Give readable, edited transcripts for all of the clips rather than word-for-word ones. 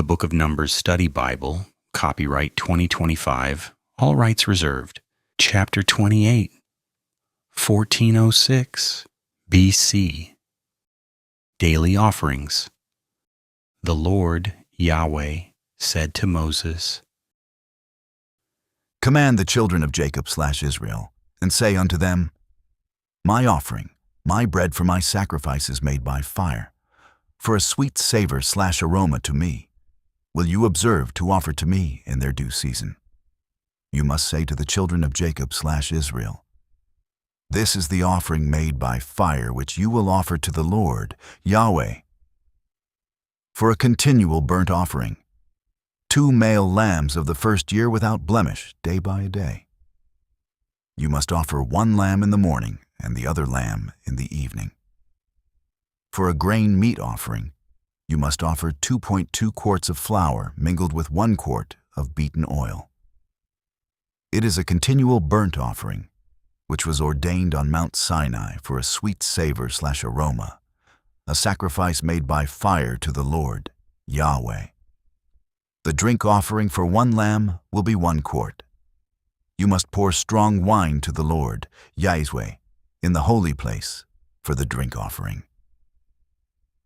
Book of Numbers Study Bible, copyright 2025, all rights reserved. Chapter 28, 1406 BC. Daily Offerings. The Lord, Yahweh, said to Moses, Command the children of Jacob/Israel, and say unto them, My offering, my bread for my sacrifice is made by fire, for a sweet savor/aroma to me, will you observe to offer to me in their due season. You must say to the children of Jacob/Israel, This is the offering made by fire which you will offer to the Lord, Yahweh, for a continual burnt offering, 2 male lambs of the first year without blemish, day by day. You must offer 1 lamb in the morning and the other lamb in the evening. For a grain meat offering, you must offer 2.2 quarts of flour mingled with 1 quart of beaten oil. It is a continual burnt offering, which was ordained on Mount Sinai for a sweet savor/aroma, a sacrifice made by fire to the Lord, Yahweh. The drink offering for 1 lamb will be 1 quart. You must pour strong wine to the Lord, Yahweh, in the holy place for the drink offering.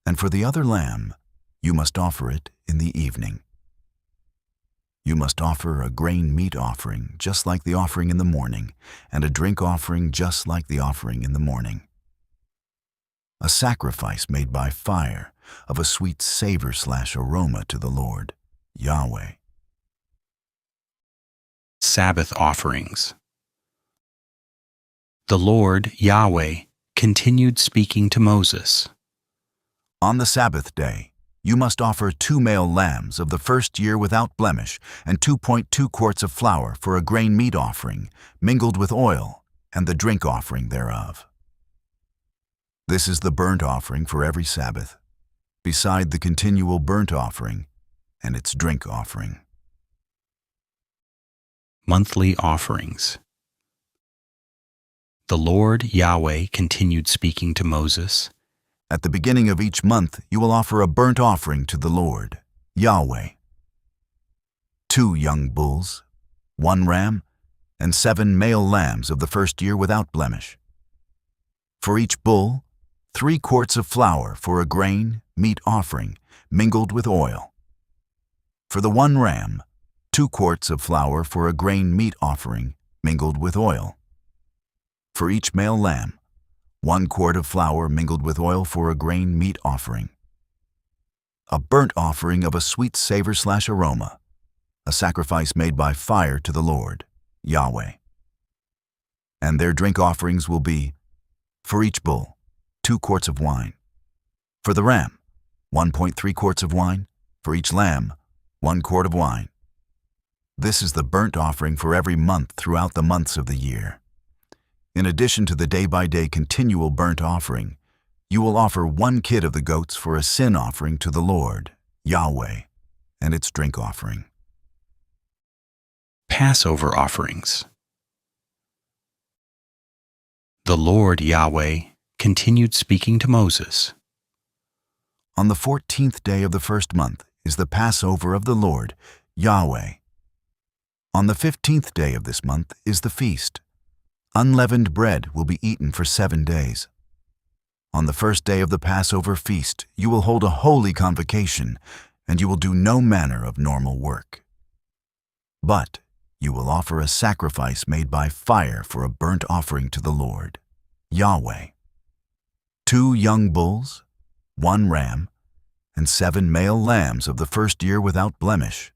And for the other lamb, you must offer it in the evening. You must offer a grain meat offering just like the offering in the morning, and a drink offering just like the offering in the morning. A sacrifice made by fire of a sweet savor/aroma to the Lord, Yahweh. Sabbath Offerings. The Lord, Yahweh, continued speaking to Moses. On the Sabbath day, you must offer 2 male lambs of the first year without blemish and 2.2 quarts of flour for a grain meat offering, mingled with oil, and the drink offering thereof. This is the burnt offering for every Sabbath, beside the continual burnt offering and its drink offering. Monthly Offerings. The Lord, Yahweh, continued speaking to Moses. At the beginning of each month, you will offer a burnt offering to the Lord, Yahweh. 2 young bulls, 1 ram, and 7 male lambs of the first year without blemish. For each bull, 3 quarts of flour for a grain meat offering, mingled with oil. For the 1 ram, 2 quarts of flour for a grain meat offering, mingled with oil. For each male lamb, 1 quart of flour mingled with oil for a grain meat offering. A burnt offering of a sweet savor/aroma, a sacrifice made by fire to the Lord, Yahweh. And their drink offerings will be, for each bull, 2 quarts of wine. For the ram, 1.3 quarts of wine. For each lamb, 1 quart of wine. This is the burnt offering for every month throughout the months of the year. In addition to the day-by-day continual burnt offering, you will offer 1 kid of the goats for a sin offering to the Lord, Yahweh, and its drink offering. Passover Offerings. The Lord, Yahweh, continued speaking to Moses. On the 14th day of the first month is the Passover of the Lord, Yahweh. On the 15th day of this month is the feast. Unleavened bread will be eaten for 7 days. On the first day of the Passover feast, you will hold a holy convocation, and you will do no manner of normal work. But you will offer a sacrifice made by fire for a burnt offering to the Lord, Yahweh. 2 young bulls, 1 ram, and 7 male lambs of the first year without blemish.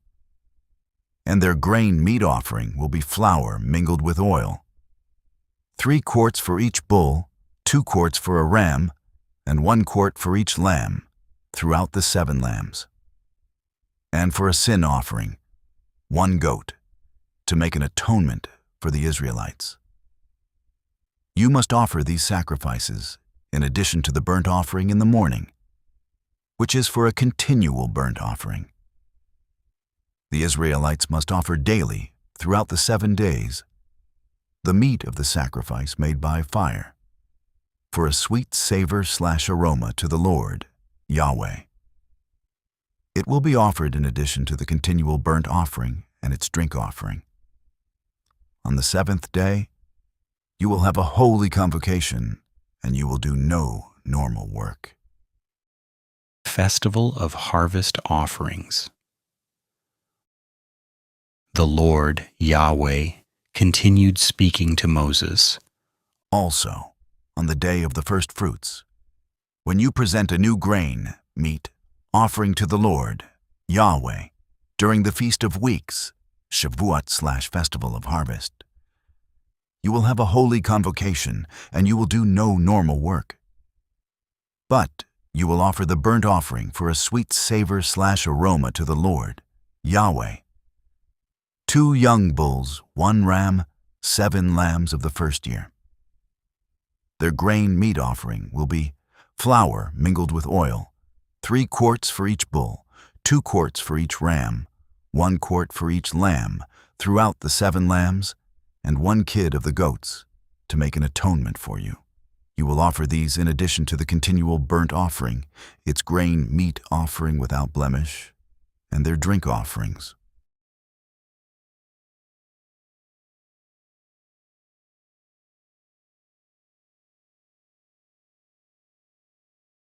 And their grain meat offering will be flour mingled with oil. 3 quarts for each bull, 2 quarts for a ram, and 1 quart for each lamb, throughout the 7 lambs. And for a sin offering, 1 goat, to make an atonement for the Israelites. You must offer these sacrifices in addition to the burnt offering in the morning, which is for a continual burnt offering. The Israelites must offer daily, throughout the 7 days, the meat of the sacrifice made by fire, for a sweet savor/aroma to the Lord, Yahweh. It will be offered in addition to the continual burnt offering and its drink offering. On the seventh day, you will have a holy convocation, and you will do no normal work. Festival of Harvest Offerings. The Lord, Yahweh, continued speaking to Moses. Also, on the day of the first fruits, when you present a new grain, meat, offering to the Lord, Yahweh, during the Feast of Weeks, Shavuot/Festival of Harvest, you will have a holy convocation, and you will do no normal work. But you will offer the burnt offering for a sweet savor/aroma to the Lord, Yahweh. 2 young bulls, 1 ram, 7 lambs of the first year. Their grain meat offering will be flour mingled with oil, 3 quarts for each bull, 2 quarts for each ram, 1 quart for each lamb, throughout the 7 lambs, and 1 kid of the goats, to make an atonement for you. You will offer these in addition to the continual burnt offering, its grain meat offering without blemish, and their drink offerings.